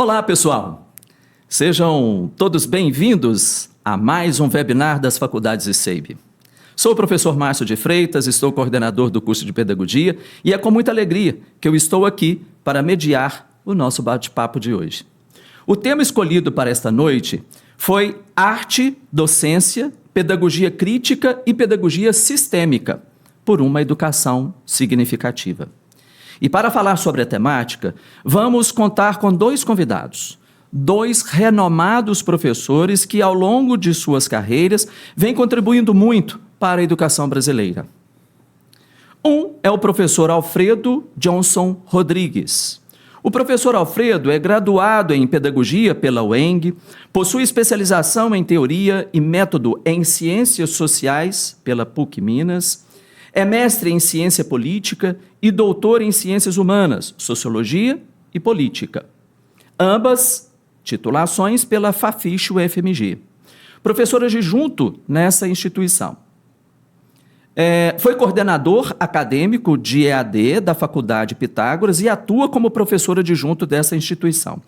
Olá, pessoal! Sejam todos bem-vindos a mais um webinar das faculdades ICEIB. Sou o professor Márcio de Freitas, estou coordenador do curso de Pedagogia e é com muita alegria que eu estou aqui para mediar o nosso bate-papo de hoje. O tema escolhido para esta noite foi Arte, Docência, Pedagogia Crítica e Pedagogia Sistêmica por uma Educação Significativa. E para falar sobre a temática, vamos contar com dois convidados, dois renomados professores que, ao longo de suas carreiras, vêm contribuindo muito para a educação brasileira. Um é o professor Alfredo Johnson Rodrigues. O professor Alfredo é graduado em Pedagogia pela UENG, possui especialização em Teoria e Método em Ciências Sociais pela PUC Minas, é mestre em Ciência Política e doutor em Ciências Humanas, Sociologia e Política. Ambas titulações pela FAFISH-UFMG. Professor adjunto nessa instituição. Foi coordenador acadêmico de EAD da Faculdade Pitágoras e atua como professor adjunto dessa instituição.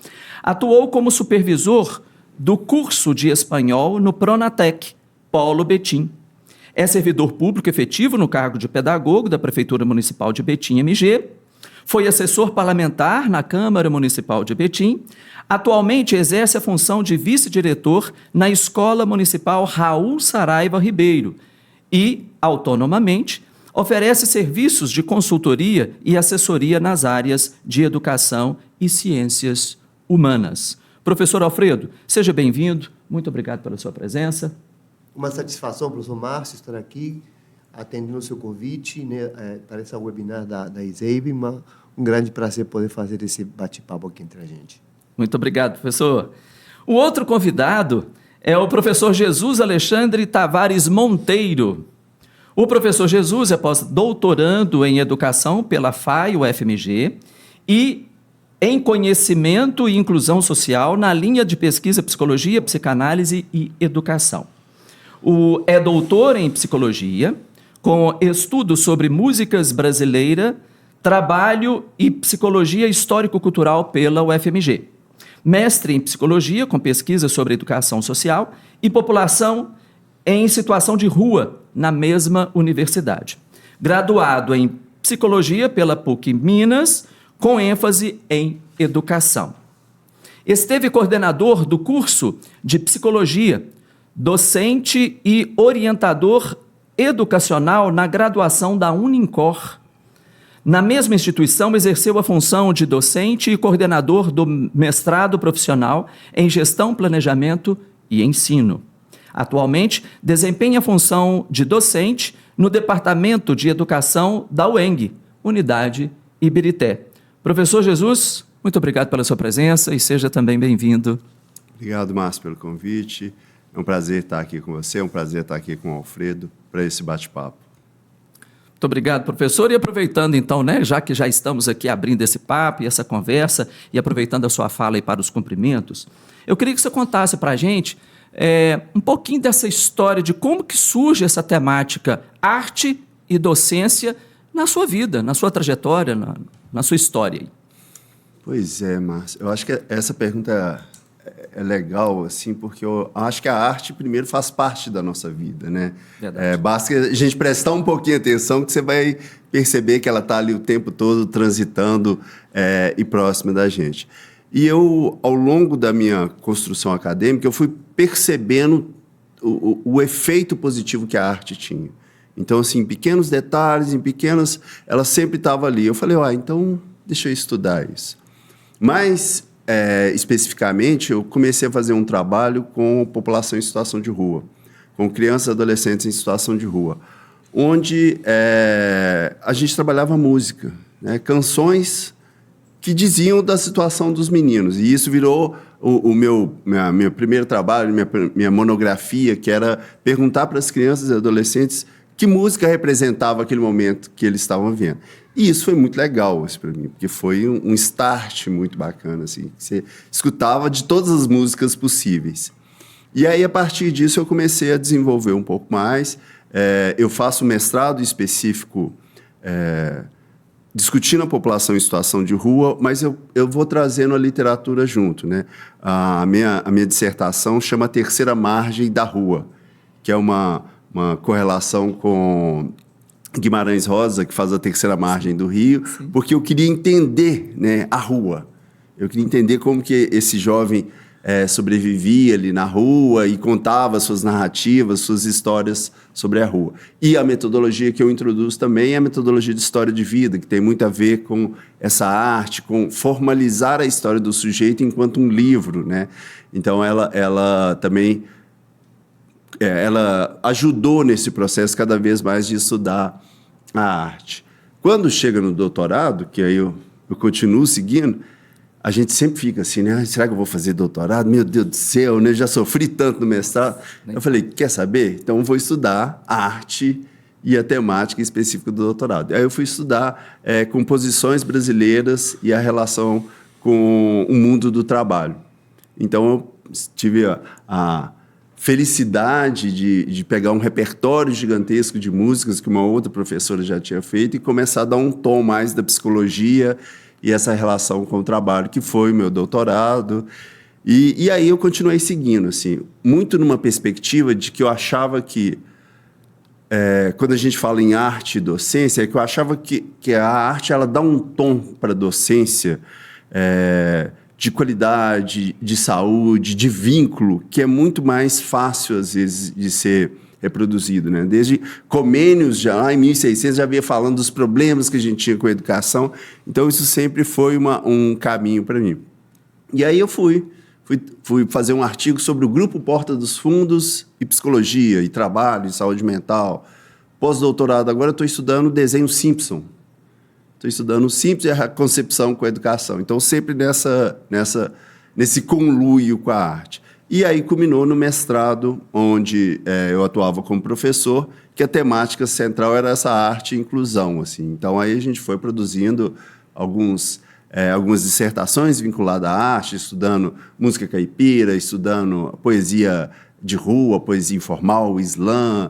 Atuou como supervisor do curso de espanhol no Pronatec, Polo Betim. É servidor público efetivo no cargo de pedagogo da Prefeitura Municipal de Betim, MG. Foi assessor parlamentar na Câmara Municipal de Betim. Atualmente exerce a função de vice-diretor na Escola Municipal Raul Saraiva Ribeiro e, autonomamente, oferece serviços de consultoria e assessoria nas áreas de educação e ciências humanas. Professor Alfredo, seja bem-vindo. Muito obrigado pela sua presença. Uma satisfação, professor Márcio, estar aqui, atendendo o seu convite, né, para esse webinar da ICEIB. Um grande prazer poder fazer esse bate-papo aqui entre a gente. Muito obrigado, professor. O outro convidado é o professor Jesus Alexandre Tavares Monteiro. O professor Jesus é pós-doutorando em Educação pela FAI-UFMG e em Conhecimento e Inclusão Social na linha de pesquisa Psicologia, Psicanálise e Educação. É doutor em Psicologia, com estudos sobre músicas brasileiras, trabalho e Psicologia Histórico-Cultural pela UFMG. Mestre em Psicologia, com pesquisa sobre Educação Social e População em Situação de Rua, na mesma universidade. Graduado em Psicologia pela PUC Minas, com ênfase em Educação. Esteve coordenador do curso de Psicologia, docente e orientador educacional na graduação da Unincor. Na mesma instituição, exerceu a função de docente e coordenador do mestrado profissional em Gestão, Planejamento e Ensino. Atualmente, desempenha a função de docente no Departamento de Educação da UENG, Unidade Ibirité. Professor Jesus, muito obrigado pela sua presença e seja também bem-vindo. Obrigado, Márcio, pelo convite. É um prazer estar aqui com você, é um prazer estar aqui com o Alfredo para esse bate-papo. Muito obrigado, professor. E aproveitando então, já que já estamos aqui abrindo esse papo e essa conversa e aproveitando a sua fala aí para os cumprimentos, eu queria que você contasse para a gente um pouquinho dessa história de como que surge essa temática arte e docência na sua vida, na sua trajetória, na sua história. Pois é, Márcio. Eu acho que essa pergunta é legal, assim, porque eu acho que a arte, primeiro, faz parte da nossa vida, né? Basta a gente prestar um pouquinho de atenção que você vai perceber que ela está ali o tempo todo transitando e próxima da gente. E eu, ao longo da minha construção acadêmica, eu fui percebendo o efeito positivo que a arte tinha. Então, assim, em pequenos detalhes, ela sempre estava ali. Eu falei, então deixa eu estudar isso. Mas, especificamente, eu comecei a fazer um trabalho com população em situação de rua, com crianças e adolescentes em situação de rua, onde a gente trabalhava música, né, canções que diziam da situação dos meninos. E isso virou meu primeiro trabalho, minha monografia, que era perguntar para as crianças e adolescentes que música representava aquele momento que eles estavam vendo. E isso foi muito legal para mim, porque foi um start muito bacana, assim, que você escutava de todas as músicas possíveis. E aí, a partir disso, eu comecei a desenvolver um pouco mais. Eu faço mestrado específico discutindo a população em situação de rua, mas eu vou trazendo a literatura junto, né? A minha dissertação chama Terceira Margem da Rua, que é uma correlação com Guimarães Rosa, que faz a terceira margem do Rio, sim, porque eu queria entender, né, a rua. Eu queria entender como que esse jovem sobrevivia ali na rua e contava suas narrativas, suas histórias sobre a rua. E a metodologia que eu introduzo também é a metodologia de história de vida, que tem muito a ver com essa arte, com formalizar a história do sujeito enquanto um livro, né? Então, ela também ela ajudou nesse processo cada vez mais de estudar a arte. Quando chega no doutorado, que aí eu continuo seguindo, a gente sempre fica assim, né? Será que eu vou fazer doutorado? Meu Deus do céu, né? Eu já sofri tanto no mestrado. Eu falei, quer saber? Então eu vou estudar a arte e a temática específica do doutorado. Aí eu fui estudar composições brasileiras e a relação com o mundo do trabalho. Então eu tive a felicidade de pegar um repertório gigantesco de músicas que uma outra professora já tinha feito e começar a dar um tom mais da psicologia e essa relação com o trabalho, que foi o meu doutorado. E aí eu continuei seguindo, assim, muito numa perspectiva de que eu achava que, quando a gente fala em arte e docência, é que eu achava que a arte ela dá um tom para a docência de qualidade, de saúde, de vínculo, que é muito mais fácil, às vezes, de ser reproduzido, né? Desde Comênios, já lá em 1600, já havia falando dos problemas que a gente tinha com a educação. Então, isso sempre foi um caminho para mim. E aí eu fui fazer um artigo sobre o Grupo Porta dos Fundos e Psicologia, e Trabalho, e Saúde Mental. Pós-doutorado, agora eu estou estudando o desenho Simpson. Estou estudando o Simpson e a concepção com a educação. Então, sempre nesse conluio com a arte. E aí culminou no mestrado, onde eu atuava como professor, que a temática central era essa arte e inclusão, assim. Então, aí a gente foi produzindo algumas dissertações vinculadas à arte, estudando música caipira, estudando poesia de rua, poesia informal, slam,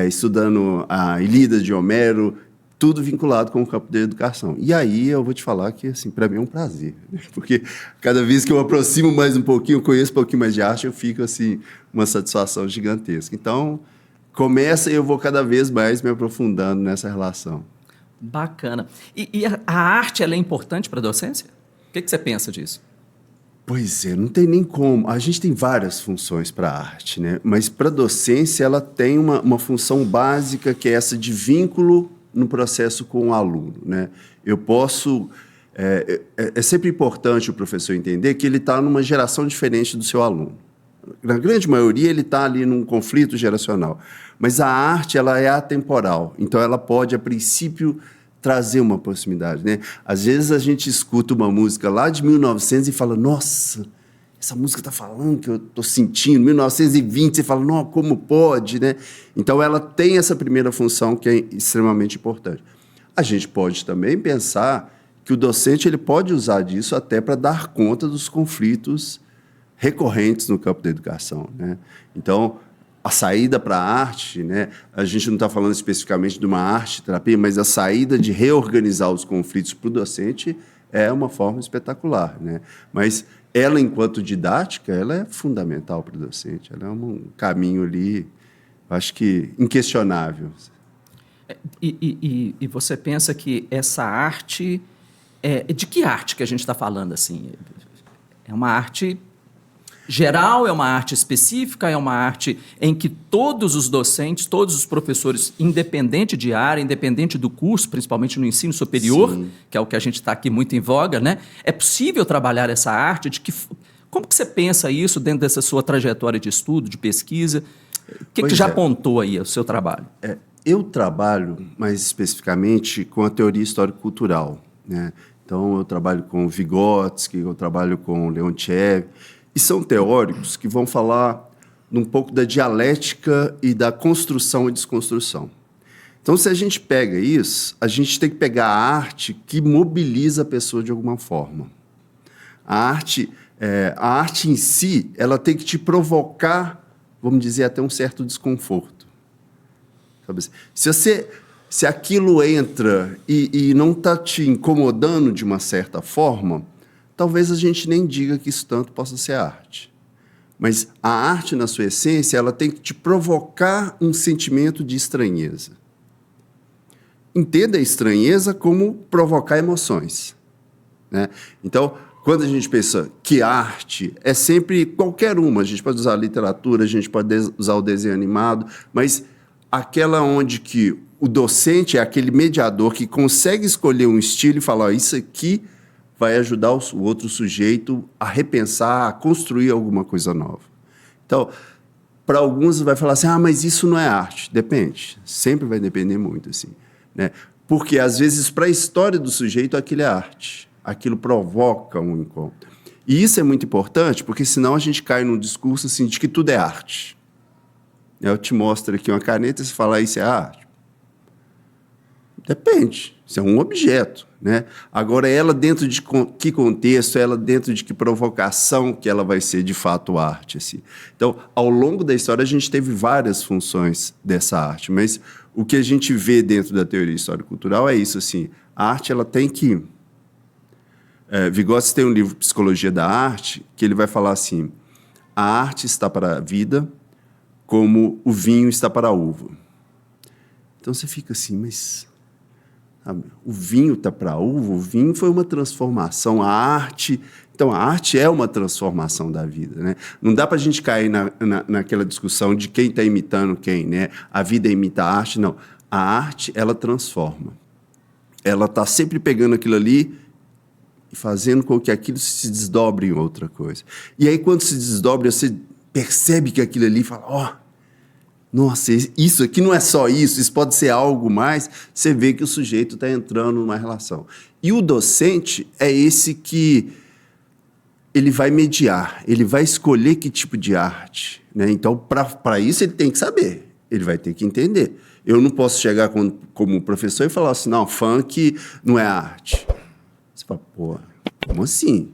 estudando a Ilíada de Homero, tudo vinculado com o campo da educação. E aí eu vou te falar que, assim, para mim é um prazer, né? Porque cada vez que eu aproximo mais um pouquinho, conheço um pouquinho mais de arte, eu fico, assim, uma satisfação gigantesca. Então, começa e eu vou cada vez mais me aprofundando nessa relação. Bacana. E a arte, ela é importante para a docência? O que você pensa disso? Pois é, não tem nem como. A gente tem várias funções para a arte, né? Mas para a docência, ela tem uma função básica, que é essa de vínculo no processo com o aluno, né? Eu posso... É sempre importante o professor entender que ele está numa geração diferente do seu aluno. Na grande maioria, ele está ali num conflito geracional. Mas a arte, ela é atemporal. Então, ela pode, a princípio, trazer uma proximidade, né? Às vezes, a gente escuta uma música lá de 1900 e fala, nossa, essa música está falando que eu estou sentindo. 1920, você fala, não, como pode, né? Então, ela tem essa primeira função que é extremamente importante. A gente pode também pensar que o docente ele pode usar disso até para dar conta dos conflitos recorrentes no campo da educação, né? Então, a saída para a arte, né? A gente não está falando especificamente de uma arte-terapia, mas a saída de reorganizar os conflitos para o docente é uma forma espetacular, né? Mas ela, enquanto didática, ela é fundamental para o docente. Ela é um caminho ali, acho que inquestionável. E você pensa que essa arte... de que arte que a gente está falando, assim? É uma arte geral, é uma arte específica, é uma arte em que todos os docentes, todos os professores, independente de área, independente do curso, principalmente no ensino superior, sim, que é o que a gente está aqui muito em voga, né? É possível trabalhar essa arte? Como que você pensa isso dentro dessa sua trajetória de estudo, de pesquisa? O que já apontou aí o seu trabalho? Eu trabalho, mais especificamente, com a teoria histórico-cultural, né? Então, eu trabalho com Vygotsky, eu trabalho com Leontiev, e são teóricos que vão falar um pouco da dialética e da construção e desconstrução. Então, se a gente pega isso, a gente tem que pegar a arte que mobiliza a pessoa de alguma forma. A arte em si, ela tem que te provocar, vamos dizer, até um certo desconforto. Sabe assim? Se você Se aquilo entra e não está te incomodando de uma certa forma, talvez a gente nem diga que isso tanto possa ser arte. Mas a arte, na sua essência, ela tem que te provocar um sentimento de estranheza. Entenda a estranheza como provocar emoções, né? Então, quando a gente pensa que arte é sempre qualquer uma, a gente pode usar a literatura, a gente pode usar o desenho animado, mas aquela onde que o docente é aquele mediador que consegue escolher um estilo e falar, ó, isso aqui vai ajudar o outro sujeito a repensar, a construir alguma coisa nova. Então, para alguns vai falar assim, mas isso não é arte. Depende, sempre vai depender muito, assim, né? Porque, às vezes, para a história do sujeito, aquilo é arte. Aquilo provoca um encontro. E isso é muito importante, porque senão a gente cai num discurso assim, de que tudo é arte. Eu te mostro aqui uma caneta e você fala, isso é arte? Depende, isso é um objeto, né? Agora, ela dentro de que contexto, ela dentro de que provocação que ela vai ser de fato arte, assim. Então, ao longo da história, a gente teve várias funções dessa arte, mas o que a gente vê dentro da teoria histórico-cultural é isso, assim, a arte ela tem que... Vygotsky tem um livro, Psicologia da Arte, que ele vai falar assim, a arte está para a vida como o vinho está para a uva. Então, você fica assim, mas... o vinho está para a uva, o vinho foi uma transformação, a arte... Então, a arte é uma transformação da vida, né? Não dá para a gente cair naquela discussão de quem está imitando quem, né? A vida imita a arte, não. A arte, ela transforma. Ela está sempre pegando aquilo ali e fazendo com que aquilo se desdobre em outra coisa. E aí, quando se desdobra, você percebe que aquilo ali fala, nossa, isso aqui não é só isso pode ser algo mais, você vê que o sujeito está entrando numa relação. E o docente é esse que ele vai mediar, ele vai escolher que tipo de arte, né? Então, para isso, ele tem que saber, ele vai ter que entender. Eu não posso chegar como professor e falar assim, não, funk não é arte. Você fala, como assim?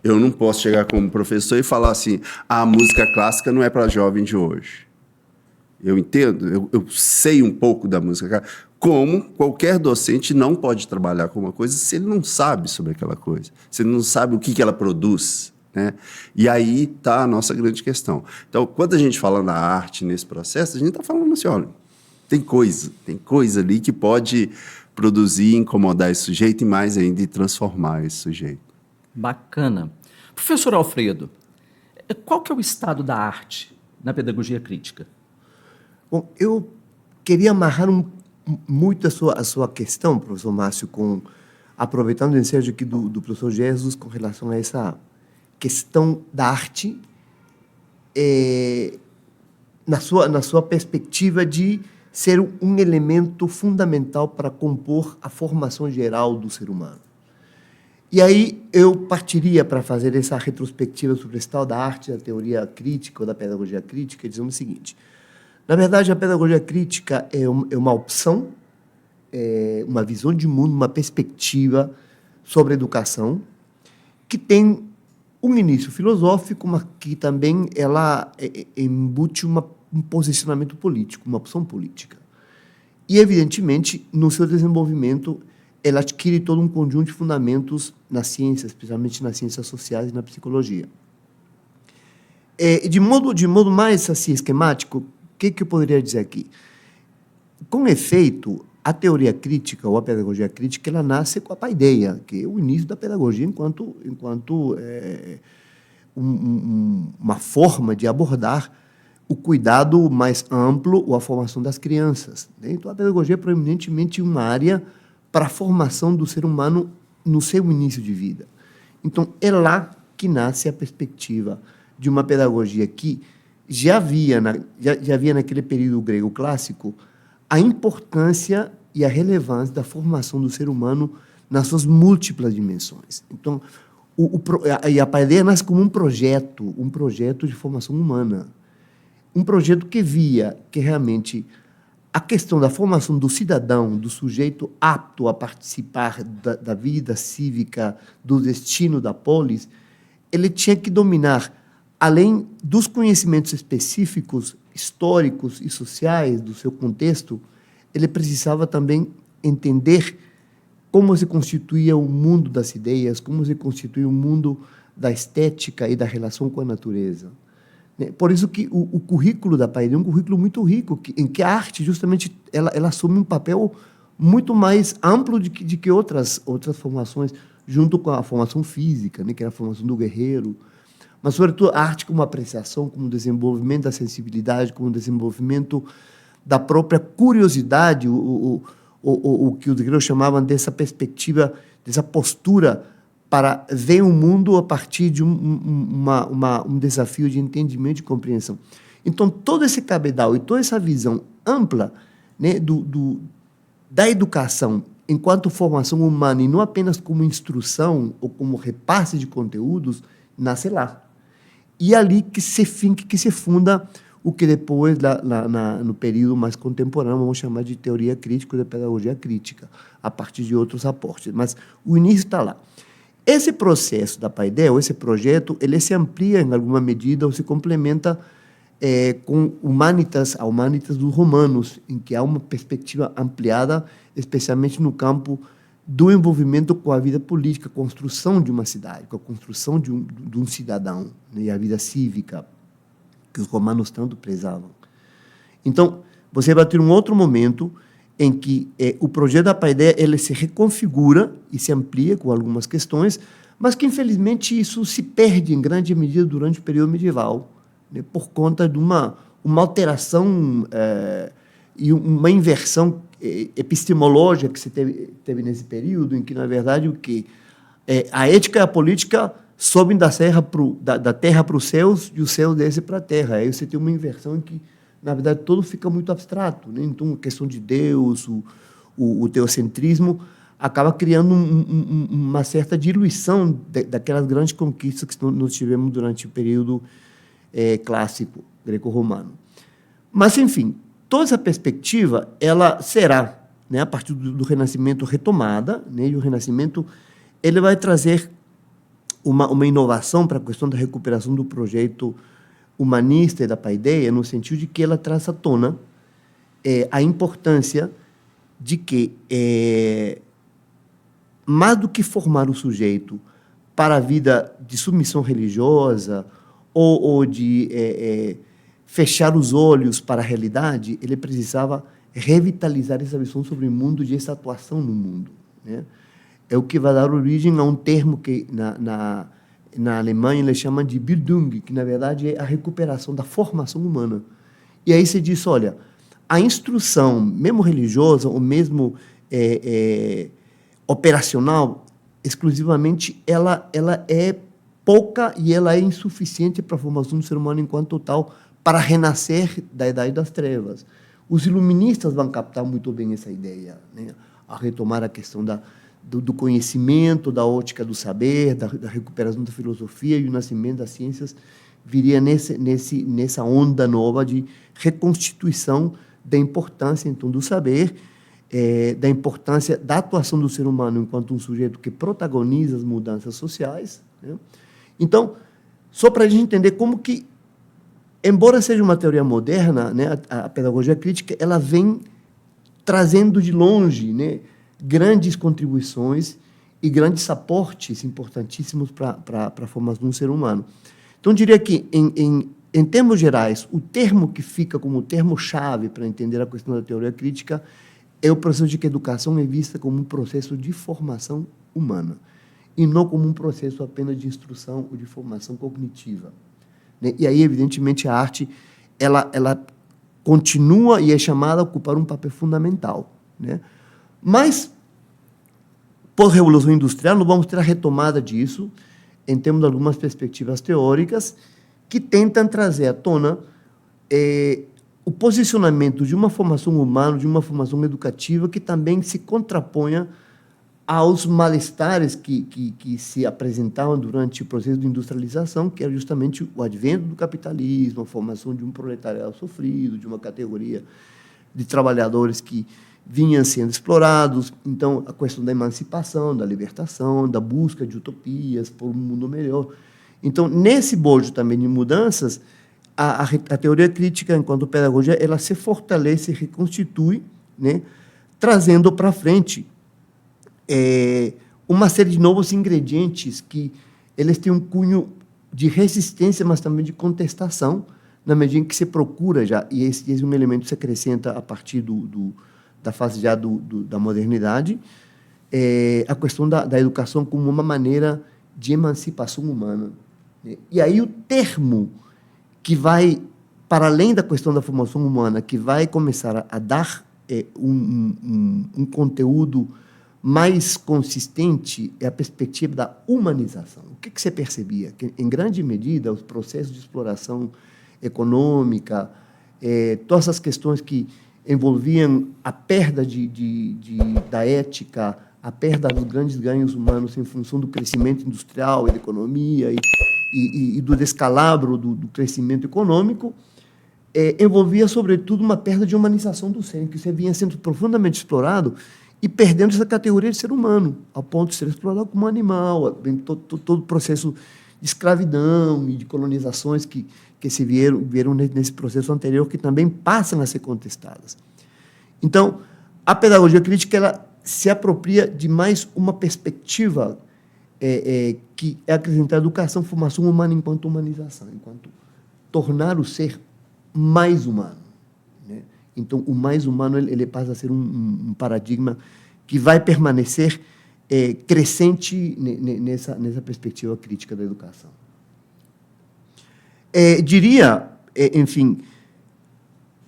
Eu não posso chegar como professor e falar assim, a música clássica não é para jovem de hoje. Eu entendo, eu sei um pouco da música. Como qualquer docente não pode trabalhar com uma coisa se ele não sabe sobre aquela coisa, se ele não sabe o que ela produz, né? E aí está a nossa grande questão. Então, quando a gente fala na arte, nesse processo, a gente está falando assim, olha, tem coisa ali que pode produzir, incomodar esse sujeito e mais ainda transformar esse sujeito. Bacana. Professor Alfredo, qual que é o estado da arte na pedagogia crítica? Bom, eu queria amarrar muito a sua questão, professor Márcio, aproveitando o ensejo aqui do professor Jesus com relação a essa questão da arte na sua perspectiva de ser um elemento fundamental para compor a formação geral do ser humano. E aí eu partiria para fazer essa retrospectiva sobre o estado da arte, da teoria crítica ou da pedagogia crítica, dizendo o seguinte: na verdade, a pedagogia crítica é uma opção, uma visão de mundo, uma perspectiva sobre a educação, que tem um início filosófico, mas que também ela embute um posicionamento político, uma opção política. E, evidentemente, no seu desenvolvimento, ela adquire todo um conjunto de fundamentos na ciência, especialmente nas ciências sociais e na psicologia. De modo mais assim, esquemático, o que eu poderia dizer aqui? Com efeito, a teoria crítica ou a pedagogia crítica, ela nasce com a paideia, que é o início da pedagogia enquanto uma forma de abordar o cuidado mais amplo ou a formação das crianças. Então, a pedagogia é proeminentemente uma área para a formação do ser humano no seu início de vida. Então, é lá que nasce a perspectiva de uma pedagogia que já havia naquele período grego clássico a importância e a relevância da formação do ser humano nas suas múltiplas dimensões. Então, a paideia nasce como um projeto de formação humana. Um projeto que via que realmente a questão da formação do cidadão, do sujeito apto a participar da vida cívica, do destino da polis, ele tinha que dominar, além dos conhecimentos específicos, históricos e sociais do seu contexto, ele precisava também entender como se constituía o mundo das ideias, como se constituía o mundo da estética e da relação com a natureza. Por isso que o currículo da Paideia é um currículo muito rico, em que a arte, justamente, ela assume um papel muito mais amplo de que outras formações, junto com a formação física, né, que era a formação do guerreiro, mas, sobretudo, a arte como apreciação, como desenvolvimento da sensibilidade, como desenvolvimento da própria curiosidade, o que os gregos chamavam dessa perspectiva, dessa postura para ver o mundo a partir de um desafio de entendimento e compreensão. Então, todo esse cabedal e toda essa visão ampla, né, da educação enquanto formação humana, e não apenas como instrução ou como repasse de conteúdos, nasce lá. E ali que se funda o que depois, no período mais contemporâneo, vamos chamar de teoria crítica ou de pedagogia crítica, a partir de outros aportes. Mas o início está lá. Esse processo da Paideia, ou esse projeto, ele se amplia em alguma medida ou se complementa com a humanitas dos romanos, em que há uma perspectiva ampliada, especialmente no campo do envolvimento com a vida política, a construção de uma cidade, com a construção de um cidadão, né, e a vida cívica, que os romanos tanto prezavam. Então, você vai ter um outro momento em que o projeto da Paideia ele se reconfigura e se amplia com algumas questões, mas que, infelizmente, isso se perde em grande medida durante o período medieval, né, por conta de uma alteração e uma inversão epistemológica que se teve nesse período, em que, na verdade, a ética e a política sobem da terra para os céus e os céus descem para a terra. Aí você tem uma inversão em que, na verdade, tudo fica muito abstrato, né? Então, a questão de Deus, o teocentrismo, acaba criando uma certa diluição daquelas grandes conquistas que nós tivemos durante o período clássico greco-romano. Mas, enfim, toda essa perspectiva ela será, né, a partir do Renascimento, retomada, né, e o Renascimento ele vai trazer uma inovação para a questão da recuperação do projeto humanista e da Paideia, no sentido de que ela traz à tona a importância de que, mais do que formar o sujeito para a vida de submissão religiosa ou de fechar os olhos para a realidade, ele precisava revitalizar essa visão sobre o mundo e essa atuação no mundo, né? É o que vai dar origem a um termo que na Alemanha eles chamam de Bildung, que na verdade é a recuperação da formação humana. E aí se diz, olha, a instrução, mesmo religiosa ou mesmo operacional, exclusivamente, ela é pouca e ela é insuficiente para a formação do ser humano enquanto tal, para renascer da Idade das Trevas. Os iluministas vão captar muito bem essa ideia, né? A retomar a questão do conhecimento, da ótica do saber, da recuperação da filosofia, e o nascimento das ciências viria nessa onda nova de reconstituição da importância, então, do saber, da importância da atuação do ser humano enquanto um sujeito que protagoniza as mudanças sociais, né? Então, só para a gente entender como que, embora seja uma teoria moderna, né, a pedagogia crítica ela vem trazendo de longe, né, grandes contribuições e grandes aportes importantíssimos para a formação do ser humano. Então, eu diria que, em termos gerais, o termo que fica como termo-chave para entender a questão da teoria crítica é o processo de que a educação é vista como um processo de formação humana e não como um processo apenas de instrução ou de formação cognitiva, né? E aí, evidentemente, a arte ela continua e é chamada a ocupar um papel fundamental, né? Mas, pós-revolução industrial, nós vamos ter a retomada disso em termos de algumas perspectivas teóricas que tentam trazer à tona o posicionamento de uma formação humana, de uma formação educativa que também se contraponha aos malestares que se apresentavam durante o processo de industrialização, que era justamente o advento do capitalismo, a formação de um proletariado sofrido, de uma categoria de trabalhadores que vinham sendo explorados. Então, a questão da emancipação, da libertação, da busca de utopias por um mundo melhor. Então, nesse bojo também de mudanças, a teoria crítica, enquanto pedagogia, ela se fortalece e reconstitui né, trazendo para frente uma série de novos ingredientes que eles têm um cunho de resistência, mas também de contestação, na medida em que se procura já, e esse é um elemento que se acrescenta a partir da fase já da modernidade, a questão da educação como uma maneira de emancipação humana. E aí o termo que vai, para além da questão da formação humana, que vai começar a dar um conteúdo mais consistente é a perspectiva da humanização. O que você percebia? Que, em grande medida, os processos de exploração econômica, todas essas questões que envolviam a perda da ética, a perda dos grandes ganhos humanos em função do crescimento industrial e da economia e do descalabro do crescimento econômico, envolvia, sobretudo, uma perda de humanização do ser, que você vinha sendo profundamente explorado e perdendo essa categoria de ser humano, ao ponto de ser explorado como animal, todo o processo de escravidão e de colonizações que se vieram nesse processo anterior, que também passam a ser contestadas. Então, a pedagogia crítica ela se apropria de mais uma perspectiva que é acrescentar educação, formação humana enquanto humanização, enquanto tornar o ser mais humano. Então, o mais humano ele passa a ser um paradigma que vai permanecer crescente nessa perspectiva crítica da educação. Diria, enfim,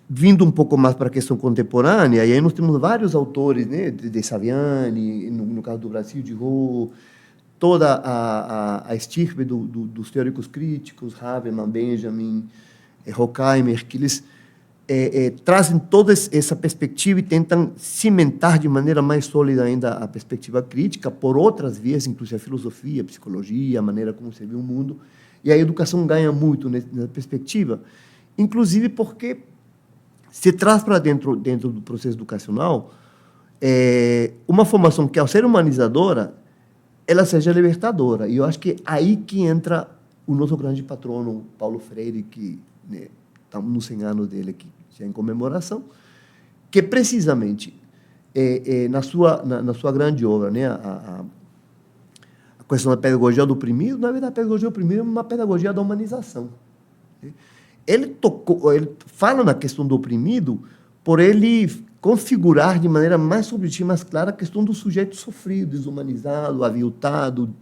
vindo um pouco mais para a questão contemporânea, e aí nós temos vários autores, né, de Saviani, no caso do Brasil, de Roux, toda a estirpe dos teóricos críticos, Habermas, Benjamin, Horkheimer, que eles trazem toda essa perspectiva e tentam cimentar de maneira mais sólida ainda a perspectiva crítica por outras vias, inclusive a filosofia, a psicologia, a maneira como se vê o mundo. E a educação ganha muito nessa perspectiva, inclusive porque se traz para dentro do processo educacional uma formação que, ao ser humanizadora, ela seja libertadora. E eu acho que é aí que entra o nosso grande patrono, Paulo Freire, que estamos nos 100 anos dele aqui, já em comemoração, que precisamente, na sua grande obra, né, a questão da pedagogia do oprimido, na verdade, a pedagogia do oprimido é uma pedagogia da humanização. Ele fala na questão do oprimido por ele configurar de maneira mais subjetiva, mais clara, a questão do sujeito sofrido, desumanizado, aviltado,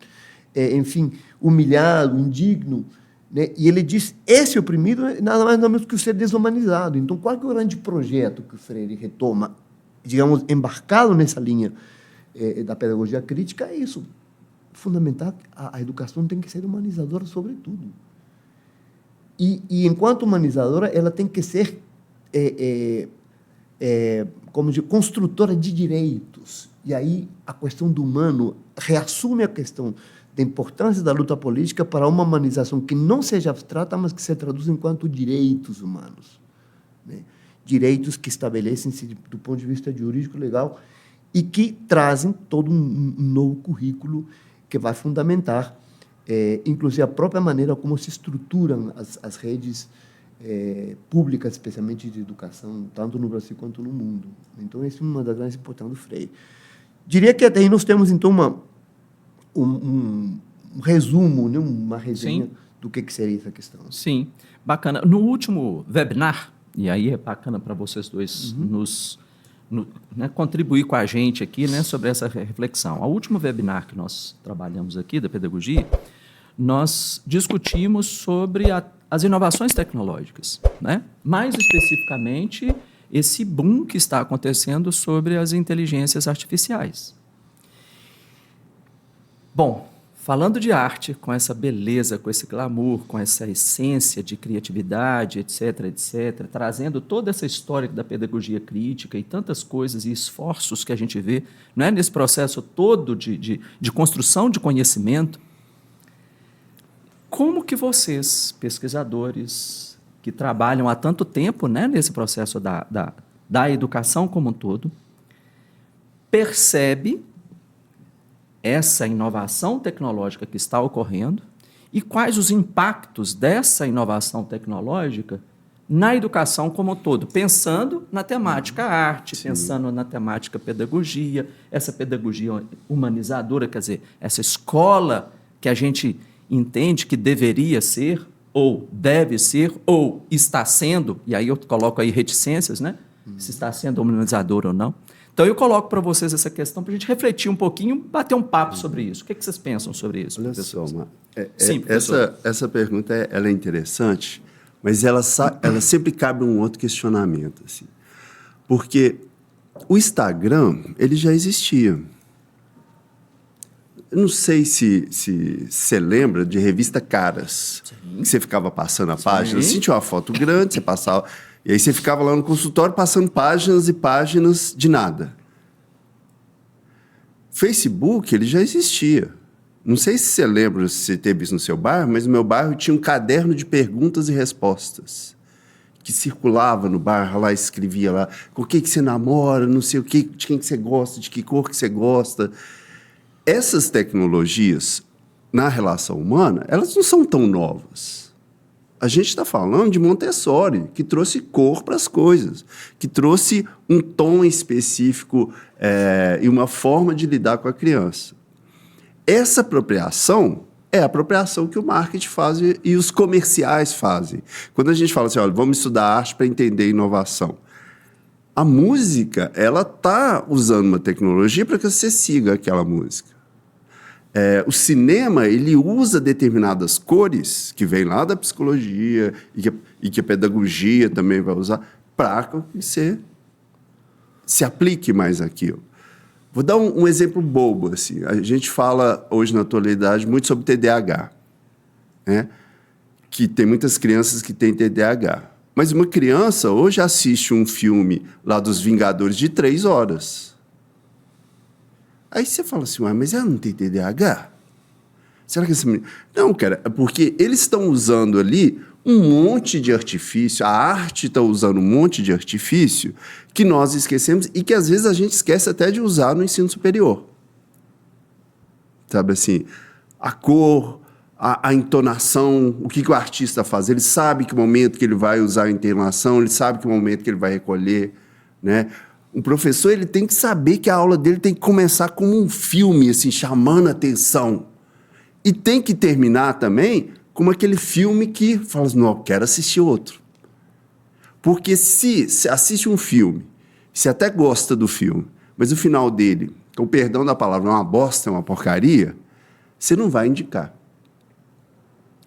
enfim, humilhado, indigno, né? E ele diz, esse oprimido é nada mais nada menos que o ser desumanizado. Então, qual que é o grande projeto que o Freire retoma, digamos, embarcado nessa linha da pedagogia crítica? É isso, fundamental, a educação tem que ser humanizadora sobretudo. E enquanto humanizadora, ela tem que ser como dizer, construtora de direitos. E aí a questão do humano reassume a questão da importância da luta política para uma humanização que não seja abstrata, mas que se traduza enquanto direitos humanos, né? Direitos que estabelecem-se do ponto de vista jurídico legal e que trazem todo um novo currículo que vai fundamentar, inclusive, a própria maneira como se estruturam as redes públicas, especialmente de educação, tanto no Brasil quanto no mundo. Então, essa é uma das grandes importâncias do Freire. Diria que até aí nós temos, então, um resumo, né, uma resenha Sim. do que seria essa questão. Sim, bacana. No último webinar, e aí é bacana para vocês dois né, contribuir com a gente aqui, né, sobre essa reflexão. O último webinar que nós trabalhamos aqui, da pedagogia, nós discutimos sobre as inovações tecnológicas, né? Mais especificamente, esse boom que está acontecendo sobre as inteligências artificiais. Bom, falando de arte, com essa beleza, com esse glamour, com essa essência de criatividade, etc., etc., trazendo toda essa história da pedagogia crítica e tantas coisas e esforços que a gente vê, não é, nesse processo todo de construção de conhecimento, como que vocês, pesquisadores, que trabalham há tanto tempo, né, nesse processo da educação como um todo, percebe essa inovação tecnológica que está ocorrendo e quais os impactos dessa inovação tecnológica na educação como um todo, pensando na temática arte, pensando na temática pedagogia, essa pedagogia humanizadora, quer dizer, essa escola que a gente entende que deveria ser, ou deve ser, ou está sendo, e aí eu coloco aí reticências, né? Se está sendo humanizadora ou não. Então, eu coloco para vocês essa questão para a gente refletir um pouquinho, bater um papo sobre isso. O que vocês pensam sobre isso, Olha professor? só, Sim, essa pergunta ela é interessante, mas ela sempre cabe um outro questionamento, assim. Porque o Instagram, ele já existia. Eu não sei se você lembra de revista Caras, que você ficava passando a página, assim, tinha uma foto grande, você passava, e aí você ficava lá no consultório passando páginas e páginas de nada. Facebook, ele já existia. Não sei se você lembra, se você teve isso no seu bairro, mas no meu bairro tinha um caderno de perguntas e respostas que circulava no bairro, lá escrevia lá, com o que você namora, não sei o que, de quem que você gosta, de que cor que você gosta. Essas tecnologias, na relação humana, elas não são tão novas. A gente está falando de Montessori, que trouxe cor para as coisas, que trouxe um tom específico e uma forma de lidar com a criança. Essa apropriação é a apropriação que o marketing faz e os comerciais fazem. Quando a gente fala assim, olha, vamos estudar arte para entender inovação. A música, ela está usando uma tecnologia para que você siga aquela música. O cinema, ele usa determinadas cores, que vem lá da psicologia e que a pedagogia também vai usar, para que você se aplique mais àquilo. Vou dar um exemplo bobo. Assim. A gente fala hoje na atualidade muito sobre TDAH, né? Que tem muitas crianças que têm TDAH. Mas uma criança hoje assiste um filme lá dos Vingadores de 3 horas. Aí você fala assim, mas ela não tem TDAH? Será que essa menina... Não, cara, é porque eles estão usando ali um monte de artifício, a arte está usando um monte de artifício que nós esquecemos e que às vezes a gente esquece até de usar no ensino superior. Sabe assim, a cor, a entonação, o que o artista faz. Ele sabe que momento que ele vai usar a entonação, ele sabe que momento que ele vai recolher, né? Um professor, ele tem que saber que a aula dele tem que começar como um filme, assim, chamando a atenção. E tem que terminar também como aquele filme que fala assim, não, quero assistir outro. Porque se assiste um filme, se até gosta do filme, mas o final dele, com o perdão da palavra, é uma bosta, é uma porcaria, você não vai indicar.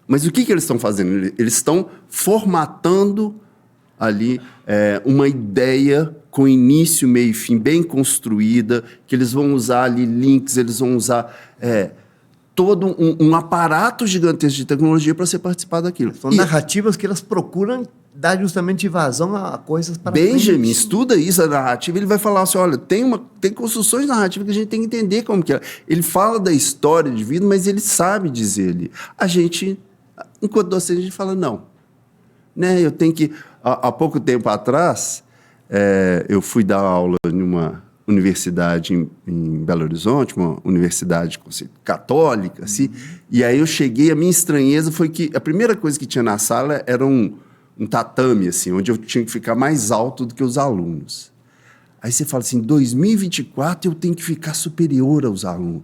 Mas o que eles estão fazendo? Eles estão formatando ali uma ideia com início, meio e fim, bem construída, que eles vão usar ali links, eles vão usar todo um aparato gigantesco de tecnologia para você participar daquilo. São narrativas que elas procuram dar justamente vazão a coisas para Benjamin estuda isso, a narrativa, ele vai falar assim, olha, tem construções narrativas que a gente tem que entender como que é. Ele fala da história de vida, mas ele sabe dizer ali. A gente, enquanto docente, a gente fala, não. Né, eu tenho que... Há pouco tempo atrás, eu fui dar aula em uma universidade em Belo Horizonte, uma universidade católica, assim, e aí eu cheguei, a minha estranheza foi que a primeira coisa que tinha na sala era um tatame, assim, onde eu tinha que ficar mais alto do que os alunos. Aí você fala assim, 2024 eu tenho que ficar superior aos alunos.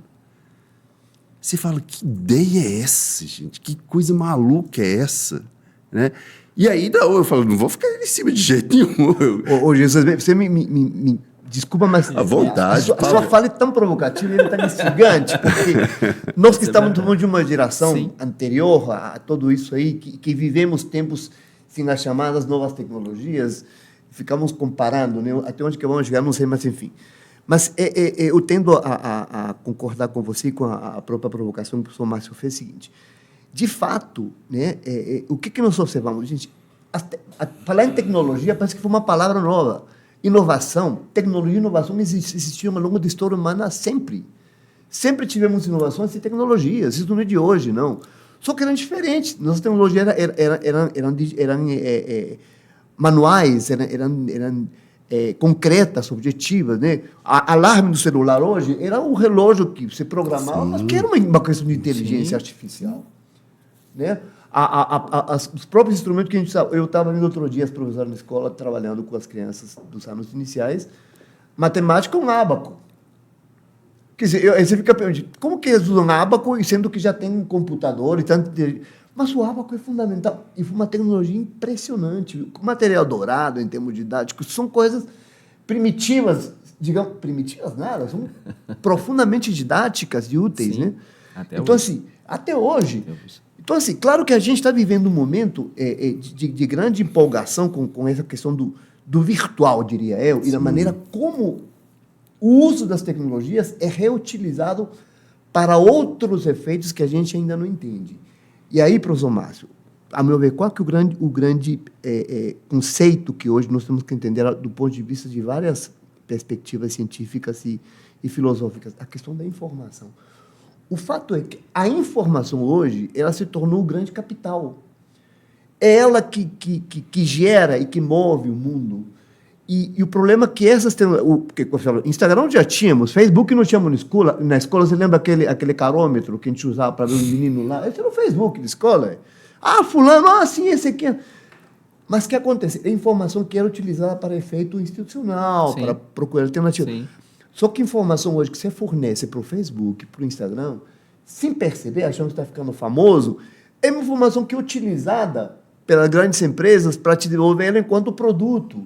Você fala, que ideia é essa, gente? Que coisa maluca é essa? Né? E aí, não, eu falo, não vou ficar em cima de jeito nenhum. Ô Jesus, você me desculpa, mas... À vontade. A sua fala é tão provocativa e ele está instigante, porque nós que estamos de uma geração anterior a tudo isso aí, que vivemos tempos sem as chamadas novas tecnologias, ficamos comparando, né? Até onde que vamos chegar, não sei, mas enfim. Mas eu tendo a concordar com você e com a própria provocação que o professor Márcio fez, é o seguinte, de fato, né, o que nós observamos? Gente, falar em tecnologia parece que foi uma palavra nova. Inovação, tecnologia e inovação existiam ao longo da história humana sempre. Sempre tivemos inovações e tecnologias, isso não é de hoje, não. Só que eram diferentes. Nossas tecnologias eram manuais, eram concretas, objetivas. Né? Alarme do celular hoje era um relógio que você programava, mas que era uma questão de inteligência artificial. né? Os próprios instrumentos que a gente sabe. Eu estava vendo outro dia as professoras na escola trabalhando com as crianças dos anos iniciais. Matemática é um ábaco. Quer dizer, aí você fica perguntando, como que eles usam ábaco, sendo que já tem um computador e tanto... Mas o ábaco é fundamental. E foi uma tecnologia impressionante. O material dourado, em termos didáticos, são coisas primitivas, digamos, primitivas nada, são profundamente didáticas e úteis, Sim, né? então, hoje. Assim, até hoje. Então, assim, claro que a gente está vivendo um momento de grande empolgação com essa questão do virtual, diria eu, e da maneira como o uso das tecnologias é reutilizado para outros efeitos que a gente ainda não entende. E aí, professor Márcio, a meu ver, qual que é o grande conceito que hoje nós temos que entender do ponto de vista de várias perspectivas científicas e filosóficas? A questão da informação. O fato é que a informação hoje, ela se tornou o grande capital. É ela que gera e que move o mundo. E o problema é que essas... Instagram já tínhamos, Facebook não tínhamos na escola. Você lembra aquele carômetro que a gente usava para ver os meninos lá? Esse era o Facebook da escola. Ah, fulano, sim, esse aqui. Mas o que acontece? É informação que era utilizada para efeito institucional, sim, para procurar alternativa. Sim. Só que informação hoje que você fornece para o Facebook, para o Instagram, sem perceber, achando que está ficando famoso, é uma informação que é utilizada pelas grandes empresas para te devolver ela enquanto produto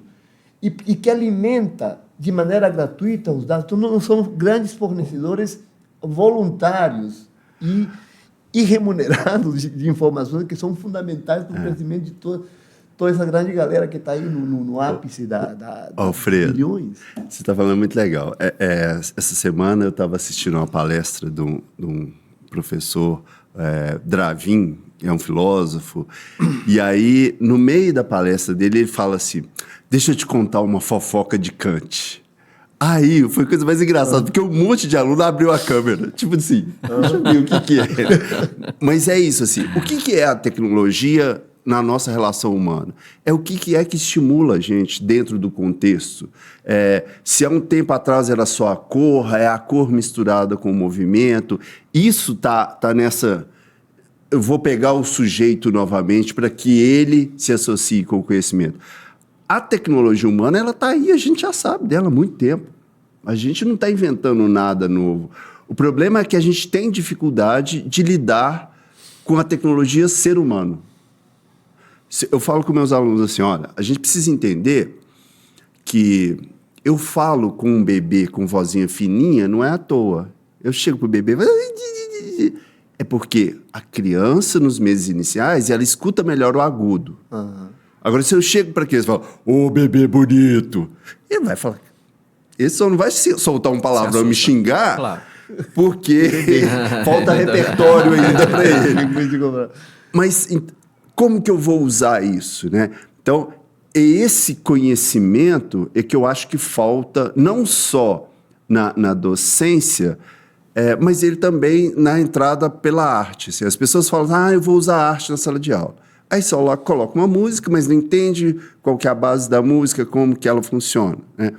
e que alimenta de maneira gratuita os dados. Então, não são grandes fornecedores voluntários e remunerados de informações que são fundamentais para o crescimento de toda essa grande galera que está aí no ápice Alfredo, bilhões. Você está falando muito legal. Essa semana eu estava assistindo uma palestra de um professor, Dravin, é um filósofo, e aí, no meio da palestra dele, ele fala assim, deixa eu te contar uma fofoca de Kant. Aí, foi a coisa mais engraçada, porque um monte de aluno abriu a câmera, tipo assim, deixa eu ver o que é. Mas é isso, assim, o que é a tecnologia na nossa relação humana? É o que é que estimula a gente dentro do contexto. Se há um tempo atrás era só a cor, é a cor misturada com o movimento. Isso tá nessa... Eu vou pegar o sujeito novamente para que ele se associe com o conhecimento. A tecnologia humana, ela está aí, a gente já sabe dela há muito tempo. A gente não está inventando nada novo. O problema é que a gente tem dificuldade de lidar com a tecnologia ser humano. Eu falo com meus alunos assim, olha, a gente precisa entender que eu falo com um bebê com vozinha fininha, não é à toa. Eu chego pro bebê, é porque a criança, nos meses iniciais, ela escuta melhor o agudo. Uhum. Agora, se eu chego para a criança e falo, ô, bebê bonito, ele vai falar, ele só não vai soltar um palavrão e me xingar, claro, porque falta repertório ainda para ele. Mas como que eu vou usar isso, né? Então, esse conhecimento é que eu acho que falta não só na docência, mas ele também na entrada pela arte. Assim, as pessoas falam, eu vou usar arte na sala de aula. Aí só lá coloca uma música, mas não entende qual que é a base da música, como que ela funciona, né?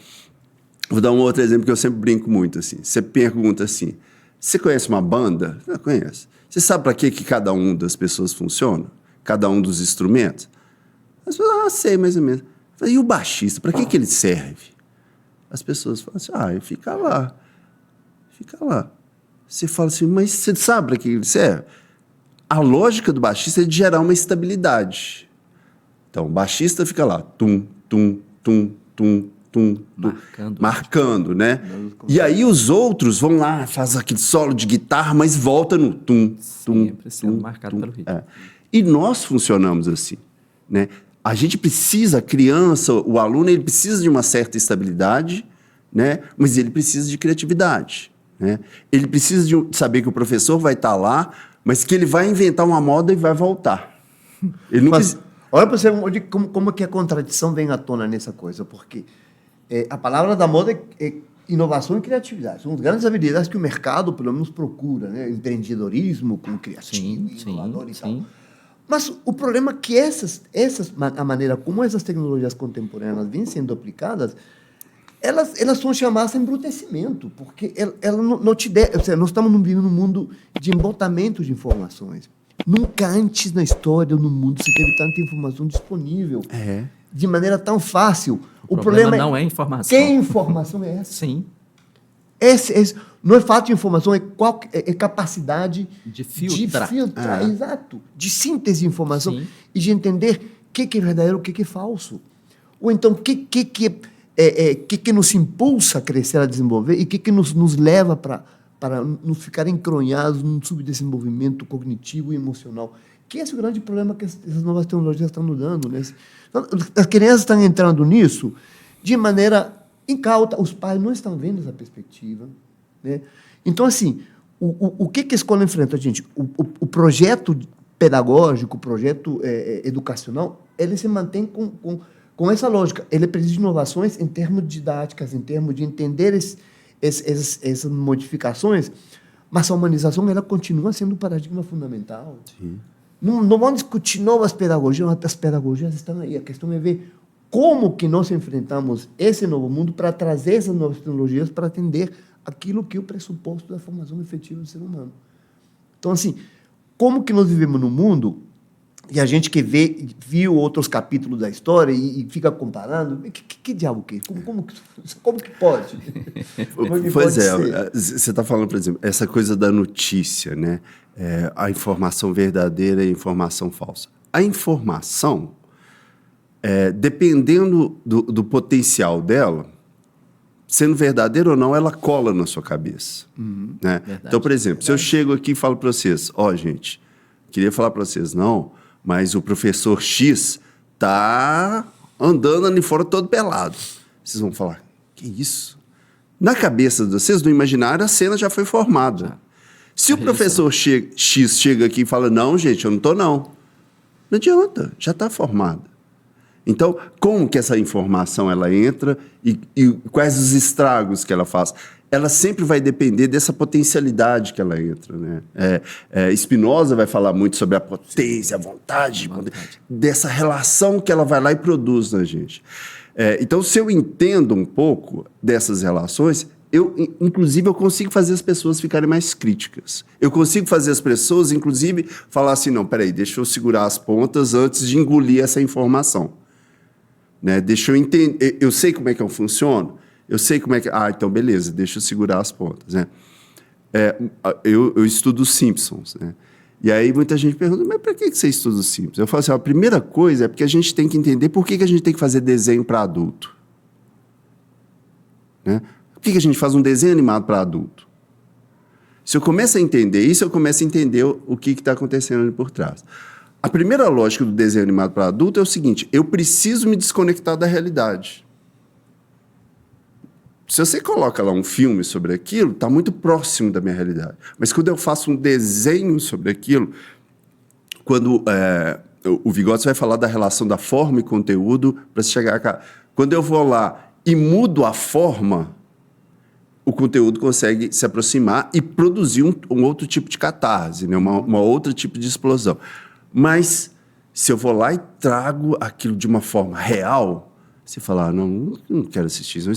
Vou dar um outro exemplo que eu sempre brinco muito. Assim. Você pergunta assim, você conhece uma banda? Não conheço. Você sabe para que cada um das pessoas funciona? Cada um dos instrumentos? As pessoas, sei mais ou menos. E o baixista, para que ele serve? As pessoas falam assim, fica lá. Fica lá. Você fala assim, mas você sabe para que ele serve? A lógica do baixista é de gerar uma estabilidade. Então, o baixista fica lá, tum, tum, tum, tum, tum, marcando, né? E aí os outros vão lá, faz aquele solo de guitarra, mas volta no tum, tum, tum, marcado pelo ritmo. E nós funcionamos assim, né? A gente precisa, a criança, o aluno, ele precisa de uma certa estabilidade, né? Mas ele precisa de criatividade, né? Ele precisa de saber que o professor vai estar lá, mas que ele vai inventar uma moda e vai voltar. Ele não precisa... Olha para você como que a contradição vem à tona nessa coisa, porque a palavra da moda é inovação e criatividade. São as grandes habilidades que o mercado, pelo menos, procura, né? Empreendedorismo, com criativo, inovador e tal. Mas o problema é que a maneira como essas tecnologias contemporâneas vêm sendo aplicadas, elas são chamadas a embrutecimento, porque ela não te nós estamos vivendo num mundo de embotamento de informações. Nunca antes na história, no mundo, se teve tanta informação disponível. De maneira tão fácil. O problema não é informação. Que informação é essa? Sim. Não é falta de informação, é capacidade de filtrar. Exato. De síntese de informação. Sim. E de entender o que é verdadeiro, o que é falso. Ou então, o que nos impulsa a crescer, a desenvolver, e o que nos leva para nos ficar encronhados num subdesenvolvimento cognitivo e emocional. Que esse é o grande problema que essas novas tecnologias estão nos dando. Né? Então, as crianças estão entrando nisso de maneira incauta. Os pais não estão vendo essa perspectiva. Né? Então, assim, o que a escola enfrenta, gente? O projeto pedagógico, o projeto educacional, ele se mantém com essa lógica. Ele precisa de inovações em termos didáticas, em termos de entender essas modificações, mas a humanização ela continua sendo um paradigma fundamental. Sim. Não vamos discutir novas pedagogias, as pedagogias estão aí. A questão é ver como que nós enfrentamos esse novo mundo para trazer essas novas tecnologias para atender aquilo que é o pressuposto da formação efetiva do ser humano. Então, assim, como que nós vivemos no mundo e a gente que viu outros capítulos da história e fica comparando, que diabo que? Como que pode? Pois é, você está falando, por exemplo, essa coisa da notícia, né? A informação verdadeira e a informação falsa. A informação, dependendo do potencial dela, sendo verdadeira ou não, ela cola na sua cabeça. Né? Então, por exemplo, se eu chego aqui e falo para vocês, gente, queria falar para vocês, não, mas o professor X está andando ali fora todo pelado. Vocês vão falar, que isso? Na cabeça de vocês, no imaginário, a cena já foi formada. Se o professor X chega aqui e fala, não, gente, eu não estou, não. Não adianta, já está formada. Então, como que essa informação ela entra e quais os estragos que ela faz? Ela sempre vai depender dessa potencialidade que ela entra. Né? Spinoza vai falar muito sobre a potência, a vontade. Dessa relação que ela vai lá e produz na gente. Então, se eu entendo um pouco dessas relações, inclusive, eu consigo fazer as pessoas ficarem mais críticas. Eu consigo fazer as pessoas, inclusive, falar assim, não, peraí, deixa eu segurar as pontas antes de engolir essa informação. Né? Deixa eu entender, eu sei como é que eu funciono, eu sei como é que... então beleza, deixa eu segurar as pontas. Né? Eu estudo os Simpsons, né? E aí muita gente pergunta, mas para que você estuda os Simpsons? Eu falo assim, a primeira coisa é porque a gente tem que entender por que a gente tem que fazer desenho para adulto. Né? Por que a gente faz um desenho animado para adulto? Se eu começo a entender isso, eu começo a entender o que está acontecendo ali por trás. A primeira lógica do desenho animado para adulto é o seguinte, eu preciso me desconectar da realidade. Se você coloca lá um filme sobre aquilo, está muito próximo da minha realidade. Mas quando eu faço um desenho sobre aquilo, quando o Vygotsky vai falar da relação da forma e conteúdo para se chegar a cá. Quando eu vou lá e mudo a forma, o conteúdo consegue se aproximar e produzir um outro tipo de catarse, né? uma outro tipo de explosão. Mas se eu vou lá e trago aquilo de uma forma real, você fala, não quero assistir isso.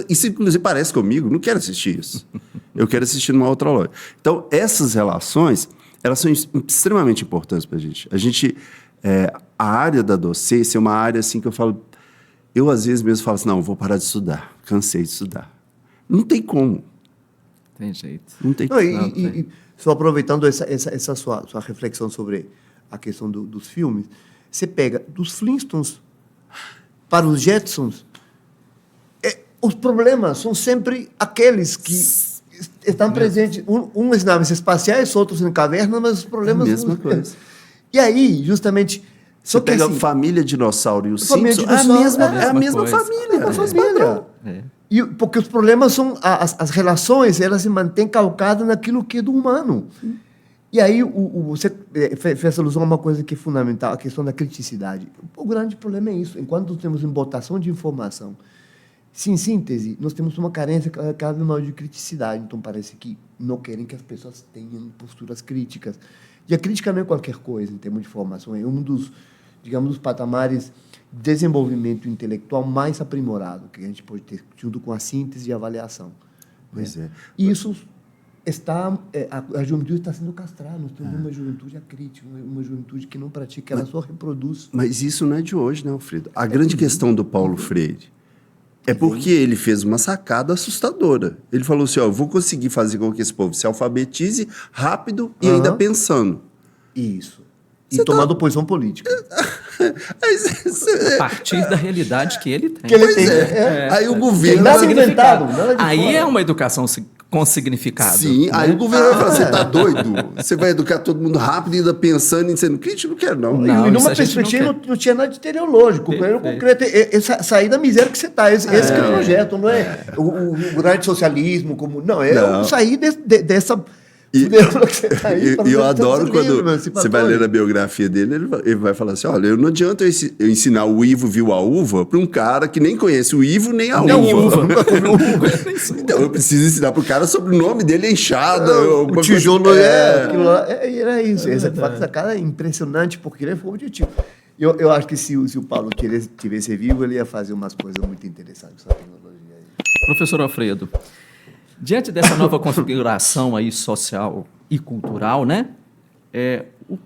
Isso inclusive parece comigo, não quero assistir isso. Eu quero assistir numa outra loja. Então, essas relações, elas são extremamente importantes para a gente. A área da docência é uma área assim que eu falo, eu às vezes mesmo falo assim, não, vou parar de estudar, cansei de estudar. Não tem como. Tem jeito. Não tem como. E só aproveitando essa sua reflexão sobre a questão dos filmes, você pega dos Flintstones para os Jetsons, os problemas são sempre aqueles que estão presentes. Uns em naves espaciais, outros em cavernas, mas os problemas... É a mesma coisa. E aí, justamente... Você pega a família dinossauro e os Simpsons, é a mesma família. Porque os problemas são... As relações, elas se mantêm calcadas naquilo que é do humano. E aí, você fez alusão a uma coisa que é fundamental, a questão da criticidade. O grande problema é isso. Enquanto nós temos embotação de informação, em síntese, nós temos uma carência cada vez maior de criticidade. Então, parece que não querem que as pessoas tenham posturas críticas. E a crítica não é qualquer coisa, em termos de formação. É um dos, digamos, dos patamares de desenvolvimento intelectual mais aprimorado que a gente pode ter, junto com a síntese e a avaliação. Pois é. E isso a juventude está sendo castrada. Nós temos uma juventude acrítica, uma juventude que não pratica, ela só reproduz. Mas isso não é de hoje, né, Alfredo? A grande questão do Paulo Freire é porque ele fez uma sacada assustadora. Ele falou assim, eu vou conseguir fazer com que esse povo se alfabetize rápido e ainda pensando. Isso. E tomando posição política. A partir da realidade que ele tem. Que ele tem. Aí o governo... Nada inventado. Aí é uma educação com significado. Sim, né? aí o governo vai falar, você tá doido? Você vai educar todo mundo rápido e ainda pensando em sendo crítico? Não quero, não. Não, e numa isso a gente perspectiva não não tinha nada de teleológico. O concreto é sair da miséria que você está. Esse que é o projeto, não é o grande socialismo. Não. Sair dessa... E eu adoro quando você vai ler a biografia dele, ele vai falar assim, olha, não adianta eu ensinar o Ivo viu a uva para um cara que nem conhece o Ivo nem a uva. Então eu preciso ensinar para o cara sobre o nome dele, a enxada. O tijolo era isso. Essa cara é impressionante porque ele foi objetivo. Eu acho que se o Paulo tivesse vivo, ele ia fazer umas coisas muito interessantes com essa tecnologia aí. Professor Alfredo, diante dessa nova configuração aí social e cultural, né? O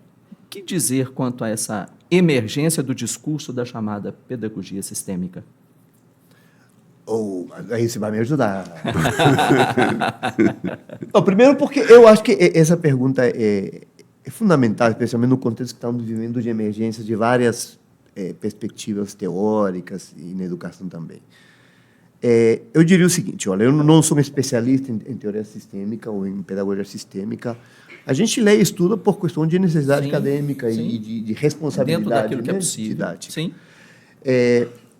que dizer quanto a essa emergência do discurso da chamada pedagogia sistêmica? Aí você vai me ajudar. Primeiro porque eu acho que essa pergunta é fundamental, especialmente no contexto que estamos vivendo de emergência de várias perspectivas teóricas e na educação também. Eu diria o seguinte, olha, eu não sou um especialista em teoria sistêmica ou em pedagogia sistêmica. A gente lê e estuda por questão de necessidade acadêmica e de responsabilidade. Dentro daquilo que é possível. Sim.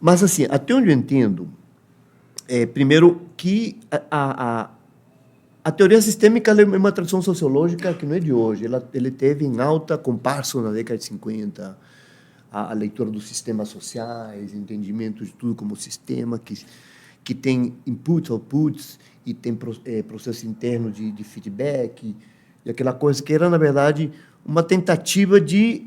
Mas, assim, até onde eu entendo, primeiro, que a teoria sistêmica é uma tradição sociológica que não é de hoje. Ele teve em alta comparsa na década de 50, a leitura dos sistemas sociais, entendimento de tudo como sistema, que tem inputs, outputs, e tem processo interno de feedback, e aquela coisa que era, na verdade, uma tentativa de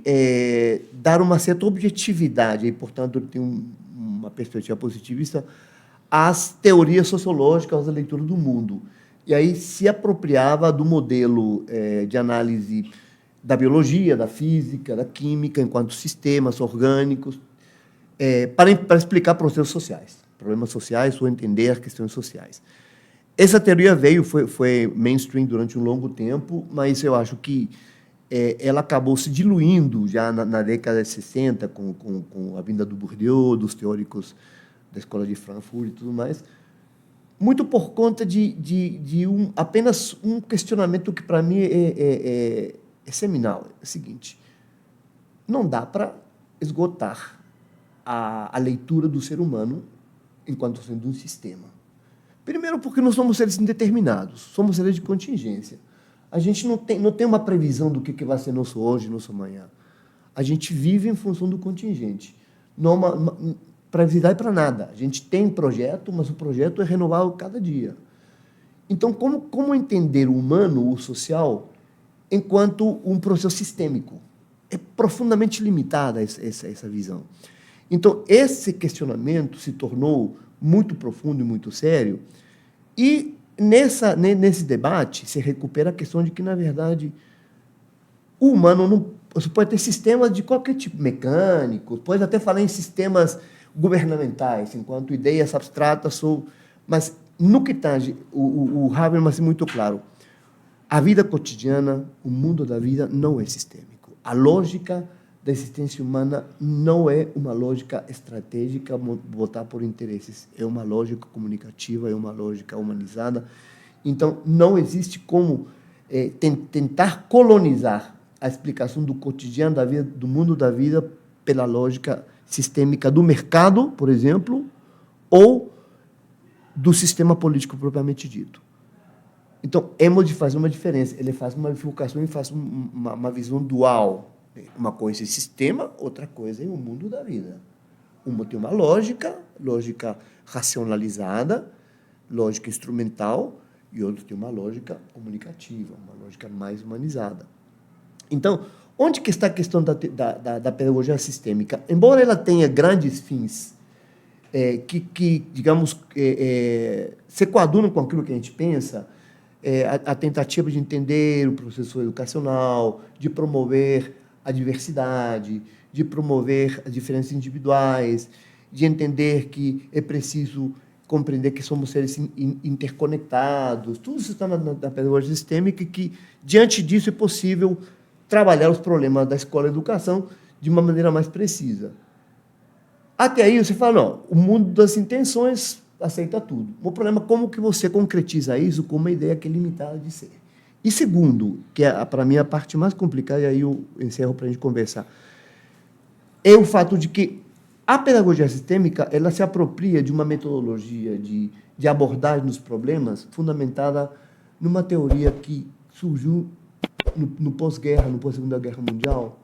dar uma certa objetividade, e, portanto, tem uma perspectiva positivista às teorias sociológicas da leitura do mundo. E aí se apropriava do modelo de análise da biologia, da física, da química, enquanto sistemas orgânicos, para explicar processos sociais, problemas sociais ou entender as questões sociais. Essa teoria foi mainstream durante um longo tempo, mas eu acho que ela acabou se diluindo já na década de 60, com a vinda do Bourdieu, dos teóricos da Escola de Frankfurt e tudo mais, muito por conta de apenas um questionamento que, para mim, é seminal. É o seguinte, não dá para esgotar a leitura do ser humano enquanto sendo um sistema. Primeiro, porque nós somos seres indeterminados, somos seres de contingência. A gente não tem uma previsão do que vai ser nosso hoje, nosso amanhã. A gente vive em função do contingente. Não previsibilidade para nada. A gente tem projeto, mas o projeto é renovável cada dia. Então, como entender o humano, o social, enquanto um processo sistêmico? É profundamente limitada essa visão. Então, esse questionamento se tornou muito profundo e muito sério, e nesse debate se recupera a questão de que, na verdade, o humano não... Você pode ter sistemas de qualquer tipo, mecânicos, pode até falar em sistemas governamentais, enquanto ideias abstratas, mas no que tange, o Habermas é muito claro, a vida cotidiana, o mundo da vida não é sistêmico. A lógica da existência humana não é uma lógica estratégica voltada por interesses, é uma lógica comunicativa, é uma lógica humanizada. Então, não existe como tentar colonizar a explicação do cotidiano da vida, do mundo da vida, pela lógica sistêmica do mercado, por exemplo, ou do sistema político propriamente dito. Então, hemos de fazer uma diferença. Ele faz uma bifurcação e faz uma visão dual. Uma coisa é sistema, outra coisa é o mundo da vida. Uma tem uma lógica racionalizada, lógica instrumental, e outra tem uma lógica comunicativa, uma lógica mais humanizada. Então, onde que está a questão da pedagogia sistêmica? Embora ela tenha grandes fins que digamos, se coadunam com aquilo que a gente pensa, a tentativa de entender o processo educacional, de promover a diversidade, de promover as diferenças individuais, de entender que é preciso compreender que somos seres interconectados. Tudo isso está na pedagogia sistêmica e que, diante disso, é possível trabalhar os problemas da escola e da educação de uma maneira mais precisa. Até aí, você fala, não, o mundo das intenções aceita tudo. O problema é como que você concretiza isso com uma ideia que é limitada de ser. E segundo, que é, para mim, a parte mais complicada, e aí eu encerro para a gente conversar, é o fato de que a pedagogia sistêmica ela se apropria de uma metodologia de abordagem dos problemas fundamentada numa teoria que surgiu no pós-guerra, no pós-Segunda Guerra Mundial,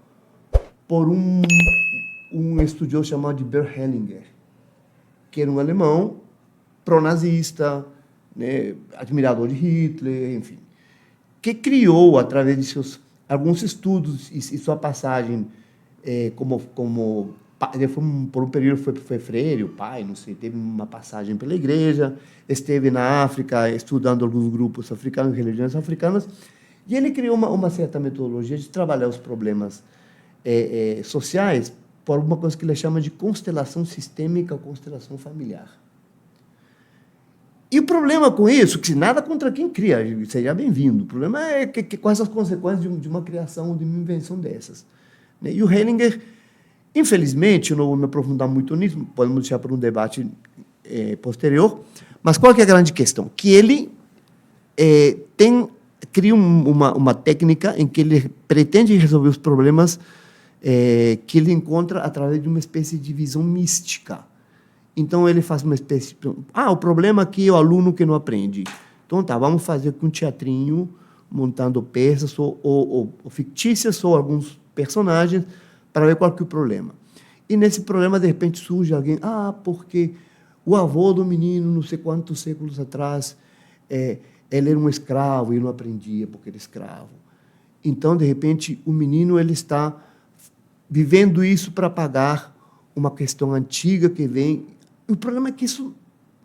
por um estudioso chamado de Bert Hellinger, que era um alemão pró-nazista, né, admirador de Hitler, enfim, que criou, através de alguns estudos e sua passagem ele foi, por um período foi freire, o pai, não sei, teve uma passagem pela igreja, esteve na África estudando alguns grupos africanos, religiões africanas, e ele criou uma certa metodologia de trabalhar os problemas sociais por uma coisa que ele chama de constelação sistêmica, constelação familiar. E o problema com isso, que nada contra quem cria, seja bem-vindo, o problema é quais as consequências de uma criação, de uma invenção dessas. E o Hellinger, infelizmente, eu não vou me aprofundar muito nisso, podemos deixar para um debate posterior, mas qual que é a grande questão? Que ele cria uma técnica em que ele pretende resolver os problemas que ele encontra através de uma espécie de visão mística. Então, ele faz uma espécie de... o problema aqui é o aluno que não aprende. Então, vamos fazer com um teatrinho, montando peças ou fictícias ou alguns personagens para ver qual que é o problema. E nesse problema, de repente, surge alguém, porque o avô do menino, não sei quantos séculos atrás, ele era um escravo e não aprendia porque era escravo. Então, de repente, o menino ele está vivendo isso para pagar uma questão antiga que vem. O problema é que isso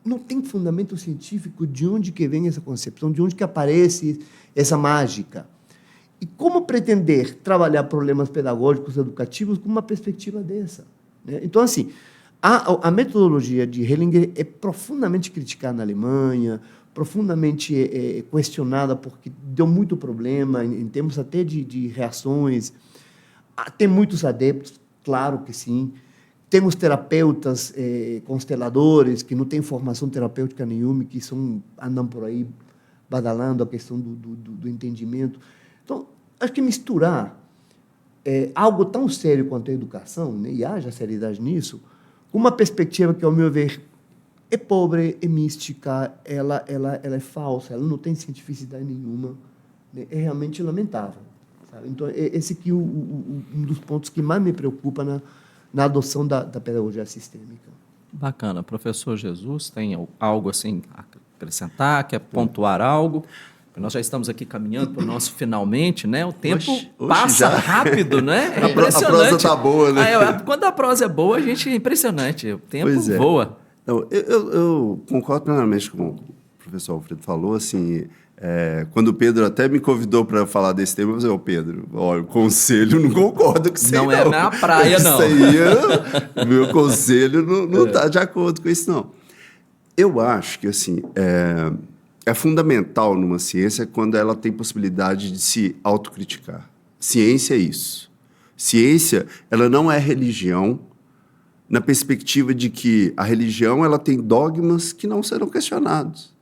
não tem fundamento científico de onde que vem essa concepção, de onde que aparece essa mágica. E como pretender trabalhar problemas pedagógicos, educativos, com uma perspectiva dessa? Né? Então, assim, a metodologia de Hellinger é profundamente criticada na Alemanha, profundamente questionada, porque deu muito problema, em termos até de reações. Tem muitos adeptos, claro que sim. Temos terapeutas consteladores que não têm formação terapêutica nenhuma, que andam por aí badalando a questão do entendimento. Então, acho que misturar algo tão sério quanto a educação, né, e haja seriedade nisso, com uma perspectiva que, ao meu ver, é pobre, é mística, ela é falsa, ela não tem cientificidade nenhuma, né, é realmente lamentável. Sabe? Então, esse aqui é um dos pontos que mais me preocupa na adoção da pedagogia sistêmica. Bacana. Professor Jesus, tem algo assim a acrescentar, quer pontuar algo? Nós já estamos aqui caminhando para o nosso finalmente, né? O tempo passa rápido, né? É impressionante. A prosa está boa, né? Quando a prosa é boa, é impressionante. O tempo voa. Então, eu concordo plenamente com o que o professor Alfredo falou. Assim, quando o Pedro até me convidou para falar desse tema, eu falei, Pedro, olha, o conselho não concordo com isso. Não é na praia, não. Isso aí, meu conselho não está de acordo com isso, não. Eu acho que, assim... É fundamental numa ciência quando ela tem possibilidade de se autocriticar. Ciência é isso. Ciência, ela não é religião na perspectiva de que a religião ela tem dogmas que não serão questionados.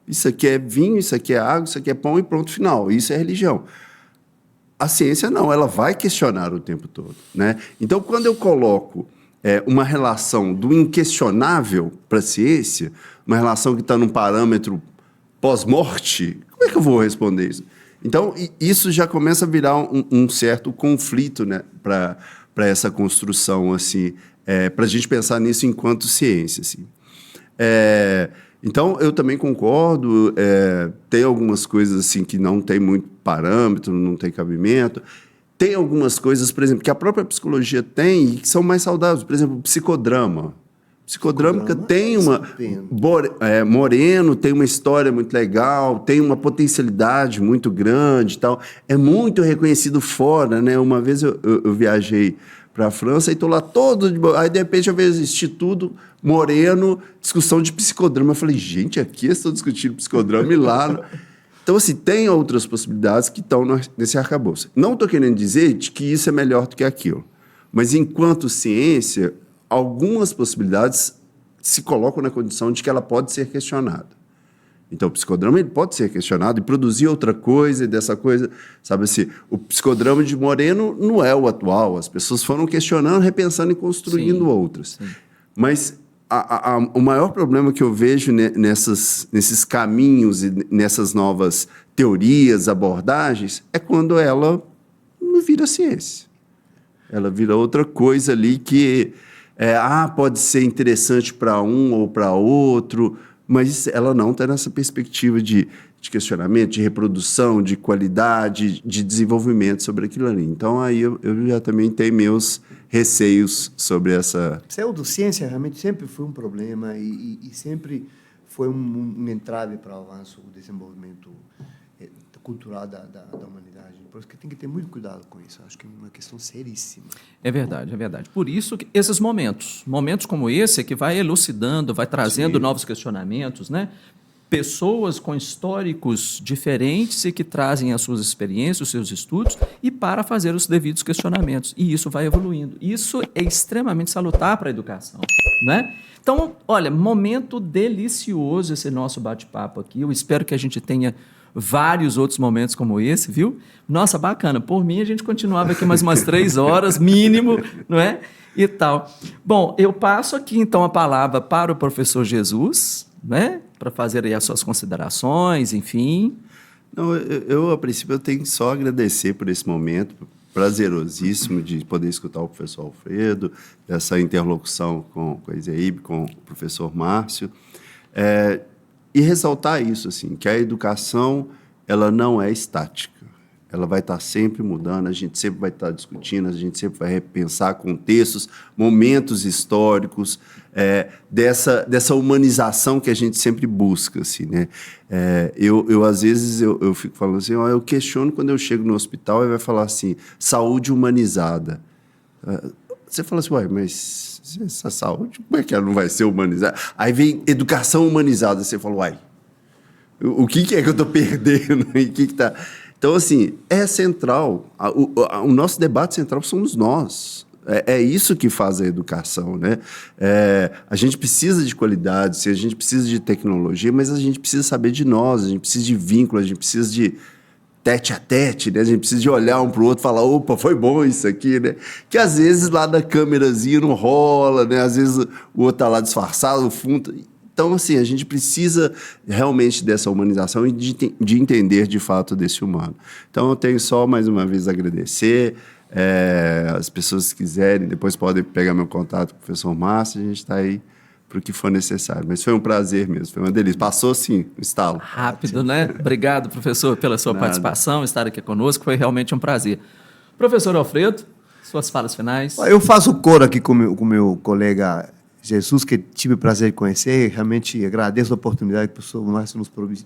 Isso aqui é vinho, isso aqui é água, isso aqui é pão e pronto, final. Isso é religião. A ciência não, ela vai questionar o tempo todo, né? Então, quando eu coloco uma relação do inquestionável para a ciência, uma relação que está num parâmetro pós-morte, como é que eu vou responder isso? Então, isso já começa a virar um certo conflito, né, para essa construção, assim, para a gente pensar nisso enquanto ciência. Assim. Então, eu também concordo, tem algumas coisas assim, que não tem muito parâmetro, não tem cabimento. Tem algumas coisas, por exemplo, que a própria psicologia tem e que são mais saudáveis. Por exemplo, o psicodrama. Psicodrâmica tem uma... Moreno tem uma história muito legal, tem uma potencialidade muito grande e tal. É muito reconhecido fora, né? Uma vez eu viajei para a França e estou lá todo... Aí, de repente, eu vejo Instituto Moreno, discussão de psicodrama. Eu falei, gente, aqui eles estão discutindo psicodrama e lá... Então, assim, tem outras possibilidades que estão nesse arcabouço. Não estou querendo dizer que isso é melhor do que aquilo. Mas, enquanto ciência, algumas possibilidades se colocam na condição de que ela pode ser questionada. Então, o psicodrama ele pode ser questionado e produzir outra coisa, e dessa coisa... Sabe assim, o psicodrama de Moreno não é o atual. As pessoas foram questionando, repensando e construindo outras. Sim. Mas o maior problema que eu vejo nesses caminhos e nessas novas teorias, abordagens, é quando ela não vira ciência. Ela vira outra coisa ali que pode ser interessante para um ou para outro, mas ela não está nessa perspectiva de questionamento, de reprodução, de qualidade, de desenvolvimento sobre aquilo ali. Então, aí eu já também tenho meus receios sobre essa... Pseudociência realmente sempre foi um problema e sempre foi um entrave para o avanço, o desenvolvimento cultural da humanidade. Por isso que tem que ter muito cuidado com isso. Acho que é uma questão seríssima. É verdade, é verdade. Por isso que esses momentos como esse, é que vai elucidando, vai trazendo novos questionamentos, né? Pessoas com históricos diferentes e que trazem as suas experiências, os seus estudos, e para fazer os devidos questionamentos. E isso vai evoluindo. Isso é extremamente salutar para a educação, né? Então, olha, momento delicioso esse nosso bate-papo aqui. Eu espero que a gente tenha vários outros momentos como esse, viu? Nossa, bacana. Por mim, a gente continuava aqui mais umas 3 horas, mínimo, não é? E tal. Bom, eu passo aqui, então, a palavra para o professor Jesus, né? Para fazer aí as suas considerações, enfim. Não, a princípio, eu tenho que só agradecer por esse momento prazerosíssimo de poder escutar o professor Alfredo, essa interlocução com a Iseib, com o professor Márcio, e ressaltar isso, assim, que a educação ela não é estática. Ela vai estar sempre mudando, a gente sempre vai estar discutindo, a gente sempre vai repensar contextos, momentos históricos, dessa humanização que a gente sempre busca. Assim, né? Às vezes, eu fico falando assim, eu questiono quando eu chego no hospital e vai falar assim, saúde humanizada. Você fala assim, mas essa saúde, como é que ela não vai ser humanizada? Aí vem educação humanizada, você fala, o que é que eu estou perdendo? O que está... Então, assim, é central. O nosso debate central somos nós. É isso que faz a educação, né? A gente precisa de qualidade, a gente precisa de tecnologia, mas a gente precisa saber de nós, a gente precisa de vínculo, a gente precisa de tete a tete, né? A gente precisa de olhar um para o outro e falar, opa, foi bom isso aqui, né? Que às vezes lá da câmerazinha não rola, né? Às vezes o outro está lá disfarçado, o fundo... Então, assim, a gente precisa realmente dessa humanização e de entender, de fato, desse humano. Então, eu tenho só, mais uma vez, agradecer. As pessoas que quiserem, depois podem pegar meu contato com o professor Márcio, a gente está aí para o que for necessário. Mas foi um prazer mesmo, foi uma delícia. Passou, sim, um estalo. Rápido, né? Obrigado, professor, pela sua participação, estar aqui conosco. Foi realmente um prazer. Professor Alfredo, suas falas finais. Eu faço coro aqui com o meu colega Jesus, que tive o prazer de conhecer, realmente agradeço a oportunidade que o professor Márcio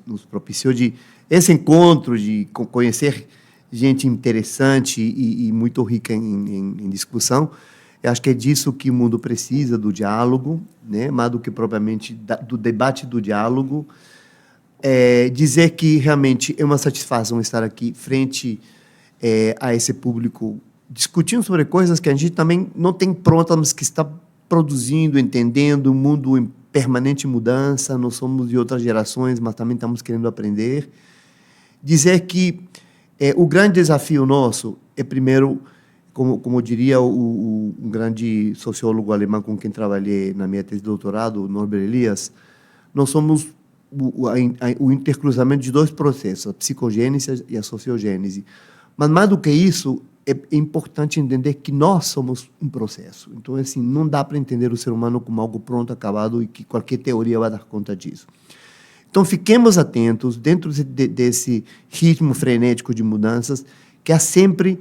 nos propiciou de esse encontro, de conhecer gente interessante e muito rica em discussão. Eu acho que é disso que o mundo precisa, do diálogo, né? Mais do que propriamente do debate, do diálogo. Dizer que realmente é uma satisfação estar aqui frente a esse público, discutindo sobre coisas que a gente também não tem prontas, mas que está produzindo, entendendo, um mundo em permanente mudança, nós somos de outras gerações, mas também estamos querendo aprender. Dizer que o grande desafio nosso é, primeiro, como diria um grande sociólogo alemão com quem trabalhei na minha tese de doutorado, Norbert Elias, nós somos o intercruzamento de 2 processos, a psicogênese e a sociogênese. Mas, mais do que isso, é importante entender que nós somos um processo. Então, assim, não dá para entender o ser humano como algo pronto, acabado, e que qualquer teoria vai dar conta disso. Então, fiquemos atentos, dentro desse ritmo frenético de mudanças, que há sempre,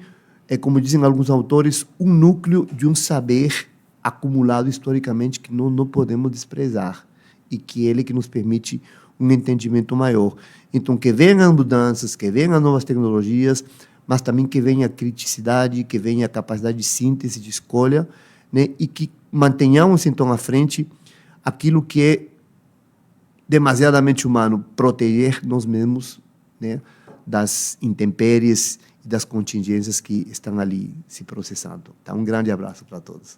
como dizem alguns autores, um núcleo de um saber acumulado historicamente que não podemos desprezar e que ele que nos permite um entendimento maior. Então, que venham mudanças, que venham novas tecnologias, mas também que venha a criticidade, que venha a capacidade de síntese, de escolha, né? E que mantenhamos, então, à frente aquilo que é demasiadamente humano, proteger nós mesmos, né? Das intempéries e das contingências que estão ali se processando. Então, um grande abraço para todos.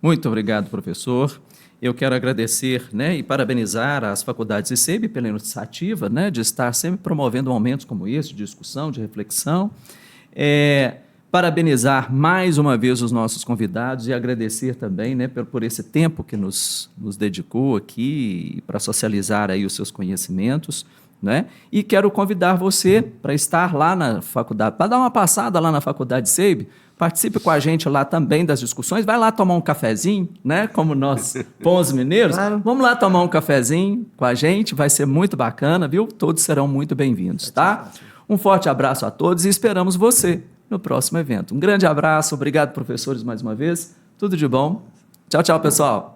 Muito obrigado, professor. Eu quero agradecer, né, e parabenizar as faculdades ICEB pela iniciativa, né, de estar sempre promovendo momentos como esse, de discussão, de reflexão. Parabenizar mais uma vez os nossos convidados e agradecer também, né, por esse tempo que nos dedicou aqui para socializar aí os seus conhecimentos, né? E quero convidar você para estar lá na faculdade, para dar uma passada lá na faculdade ICEB. Participe com a gente lá também das discussões. Vai lá tomar um cafezinho, né? Como nós, bons mineiros. Claro. Vamos lá tomar um cafezinho com a gente. Vai ser muito bacana, viu? Todos serão muito bem-vindos, tá? Um forte abraço a todos e esperamos você no próximo evento. Um grande abraço. Obrigado, professores, mais uma vez. Tudo de bom. Tchau, tchau, pessoal.